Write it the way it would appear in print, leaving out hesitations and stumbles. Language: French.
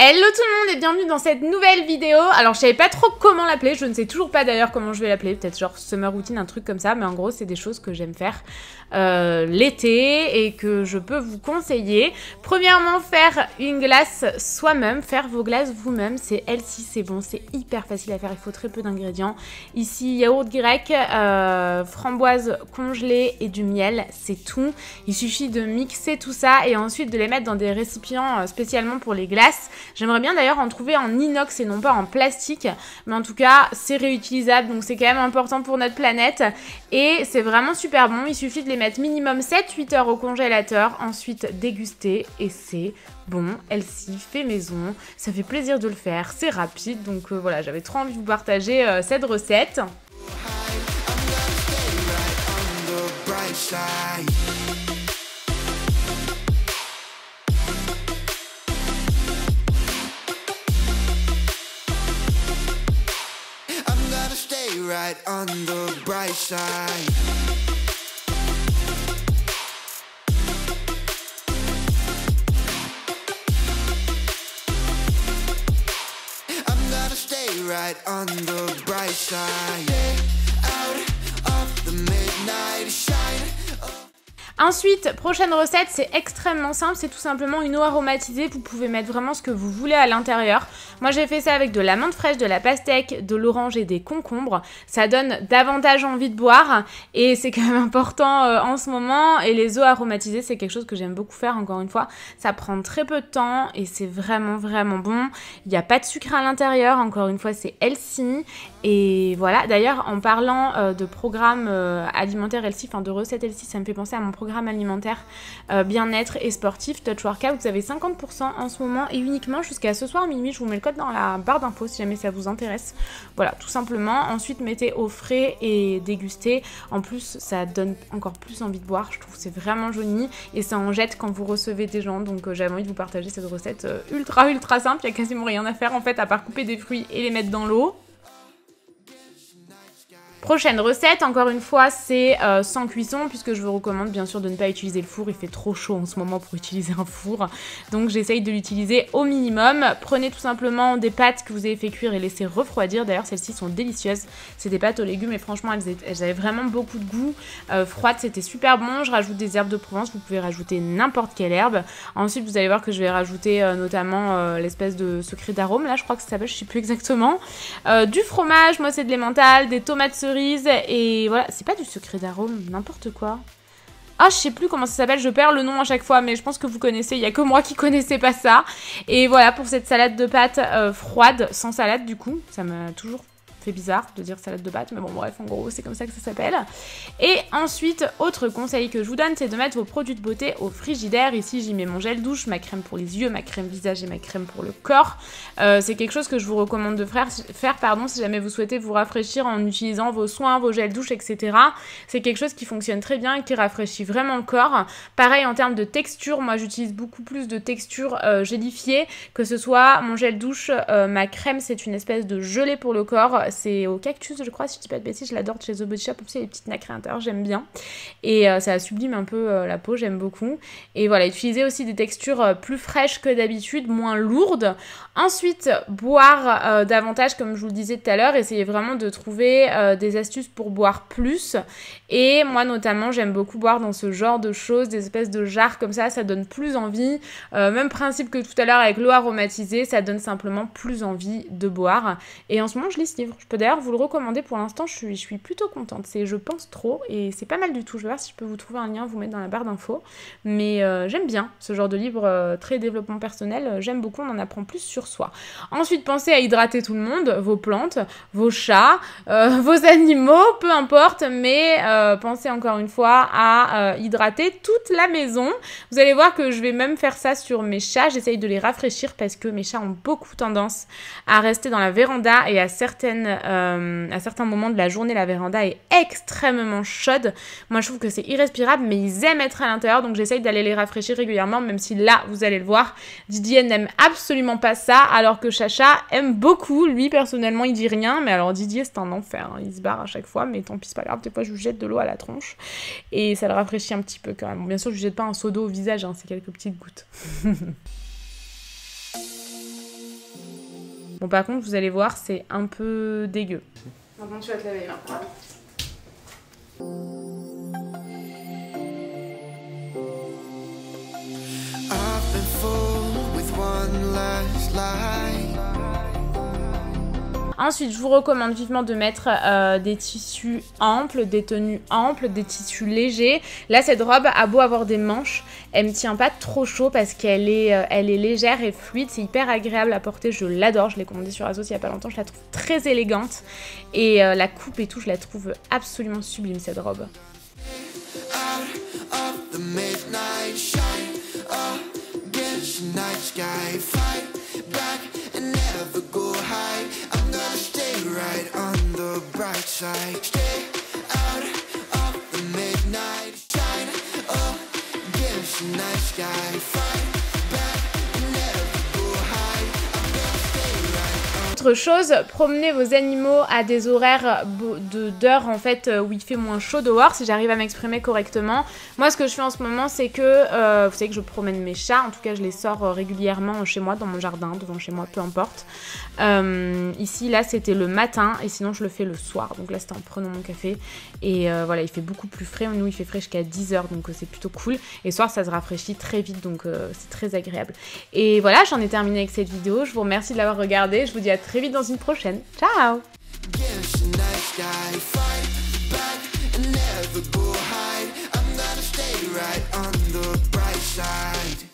Hello tout le monde et bienvenue dans cette nouvelle vidéo. Alors je savais pas trop comment l'appeler, je ne sais toujours pas d'ailleurs comment je vais l'appeler, peut-être genre summer routine, un truc comme ça, mais en gros c'est des choses que j'aime faire l'été et que je peux vous conseiller. Premièrement, faire une glace soi-même, faire vos glaces vous-même, c'est healthy, c'est bon, c'est hyper facile à faire, il faut très peu d'ingrédients. Ici yaourt grec, framboise congelée et du miel, c'est tout. Il suffit de mixer tout ça et ensuite de les mettre dans des récipients spécialement pour les glaces. J'aimerais bien d'ailleurs en trouver en inox et non pas en plastique, mais en tout cas c'est réutilisable, donc c'est quand même important pour notre planète et c'est vraiment super bon. Il suffit de les mettre minimum 7-8 heures au congélateur, ensuite déguster et c'est bon, healthy, fait maison, ça fait plaisir de le faire, c'est rapide, donc voilà, j'avais trop envie de vous partager cette recette. Right on the bright side. I'm gonna stay right on the bright side. Get out of the midnight shine. Ensuite, prochaine recette, c'est extrêmement simple, c'est tout simplement une eau aromatisée, vous pouvez mettre vraiment ce que vous voulez à l'intérieur. Moi j'ai fait ça avec de l'amande fraîche, de la pastèque, de l'orange et des concombres, ça donne davantage envie de boire et c'est quand même important en ce moment. Et les eaux aromatisées c'est quelque chose que j'aime beaucoup faire, encore une fois, ça prend très peu de temps et c'est vraiment bon. Il n'y a pas de sucre à l'intérieur, encore une fois c'est healthy. Et voilà, d'ailleurs en parlant de programme alimentaire healthy, enfin de recettes healthy, ça me fait penser à mon programme alimentaire bien-être et sportif Touch Workout. Vous avez 50% en ce moment et uniquement jusqu'à ce soir minuit. Je vous mets le code dans la barre d'infos si jamais ça vous intéresse. Voilà, tout simplement. Ensuite mettez au frais et dégustez. En plus ça donne encore plus envie de boire, je trouve que c'est vraiment joli et ça en jette quand vous recevez des gens. Donc j'avais envie de vous partager cette recette ultra simple. Il n'y a quasiment rien à faire en fait à part couper des fruits et les mettre dans l'eau. Prochaine recette, encore une fois, c'est sans cuisson, puisque je vous recommande bien sûr de ne pas utiliser le four. Il fait trop chaud en ce moment pour utiliser un four. Donc j'essaye de l'utiliser au minimum. Prenez tout simplement des pâtes que vous avez fait cuire et laissez refroidir. D'ailleurs, celles-ci sont délicieuses. C'est des pâtes aux légumes et franchement, elles avaient vraiment beaucoup de goût. Froides, c'était super bon. Je rajoute des herbes de Provence. Vous pouvez rajouter n'importe quelle herbe. Ensuite, vous allez voir que je vais rajouter notamment l'espèce de secret d'arôme. Là, je crois que ça s'appelle, je sais plus exactement. Du fromage, moi c'est de l'emmental, des tomates cerises. Et voilà, c'est pas du secret d'arôme, n'importe quoi. Ah, je sais plus comment ça s'appelle, je perds le nom à chaque fois, mais je pense que vous connaissez, il y a que moi qui connaissais pas ça. Et voilà pour cette salade de pâtes froide, sans salade du coup, ça m'a toujours fait bizarre de dire salade de pâtes, mais bon bref, en gros c'est comme ça que ça s'appelle. Et ensuite, autre conseil que je vous donne, c'est de mettre vos produits de beauté au frigidaire. Ici j'y mets mon gel douche, ma crème pour les yeux, ma crème visage et ma crème pour le corps. C'est quelque chose que je vous recommande de faire si jamais vous souhaitez vous rafraîchir en utilisant vos soins, vos gels douche, etc. C'est quelque chose qui fonctionne très bien et qui rafraîchit vraiment le corps. Pareil en termes de texture, moi j'utilise beaucoup plus de texture gélifiée, que ce soit mon gel douche, ma crème c'est une espèce de gelée pour le corps. C'est au cactus, je crois, si je dis pas de bêtises, je l'adore de chez The Body Shop, aussi les petites nacrées à l'intérieur, j'aime bien. Et ça sublime un peu la peau, j'aime beaucoup. Et voilà, utilisez aussi des textures plus fraîches que d'habitude, moins lourdes. Ensuite, boire davantage, comme je vous le disais tout à l'heure, essayez vraiment de trouver des astuces pour boire plus. Et moi notamment, j'aime beaucoup boire dans ce genre de choses, des espèces de jarres comme ça donne plus envie. Même principe que tout à l'heure avec l'eau aromatisée, ça donne simplement plus envie de boire. Et en ce moment, je lis ce livre. Je peux d'ailleurs vous le recommander pour l'instant, je suis plutôt contente. C'est Je pense trop et c'est pas mal du tout. Je vais voir si je peux vous trouver un lien, vous mettre dans la barre d'infos. Mais j'aime bien ce genre de livre très développement personnel. J'aime beaucoup, on en apprend plus sur soi. Ensuite, pensez à hydrater tout le monde, vos plantes, vos chats, vos animaux, peu importe. Mais pensez encore une fois à hydrater toute la maison. Vous allez voir que je vais même faire ça sur mes chats. J'essaye de les rafraîchir parce que mes chats ont beaucoup tendance à rester dans la véranda et à certains moments de la journée, la véranda est extrêmement chaude. Moi, je trouve que c'est irrespirable, mais ils aiment être à l'intérieur, donc j'essaye d'aller les rafraîchir régulièrement, même si là, vous allez le voir, Didier n'aime absolument pas ça, alors que Chacha aime beaucoup. Lui, personnellement, il dit rien, mais alors Didier, c'est un enfer. Hein. Il se barre à chaque fois, mais tant pis, c'est pas grave. Des fois, je lui jette de l'eau à la tronche et ça le rafraîchit un petit peu quand même. Bon, bien sûr, je lui jette pas un seau d'eau au visage, hein, c'est quelques petites gouttes. Bon, par contre, vous allez voir, c'est un peu dégueu. Maintenant, tu vas te laver les mains. I've been fooled with one last lie. Ensuite, je vous recommande vivement de mettre des tissus amples, des tenues amples, des tissus légers. Là, cette robe a beau avoir des manches, elle me tient pas trop chaud parce qu'elle est légère et fluide. C'est hyper agréable à porter, je l'adore. Je l'ai commandée sur Asos il y a pas longtemps, je la trouve très élégante. Et la coupe et tout, je la trouve absolument sublime cette robe. Right on the bright side, stay out of the midnight shine. Oh, against the night sky, fight back and never go high. I'm gonna stay right on. Autre chose, promenez vos animaux à des horaires d'heures en fait où il fait moins chaud dehors, si j'arrive à m'exprimer correctement. Moi, ce que je fais en ce moment, c'est que vous savez que je promène mes chats, en tout cas je les sors régulièrement chez moi, dans mon jardin, devant chez moi, peu importe. Ici, là, c'était le matin et sinon je le fais le soir. Donc là, c'était en prenant mon café et voilà, il fait beaucoup plus frais. Nous, il fait frais jusqu'à 10h, donc c'est plutôt cool. Et le soir, ça se rafraîchit très vite, donc c'est très agréable. Et voilà, j'en ai terminé avec cette vidéo. Je vous remercie de l'avoir regardée. Je vous dis à très vite dans une prochaine. Ciao! Right on the bright side.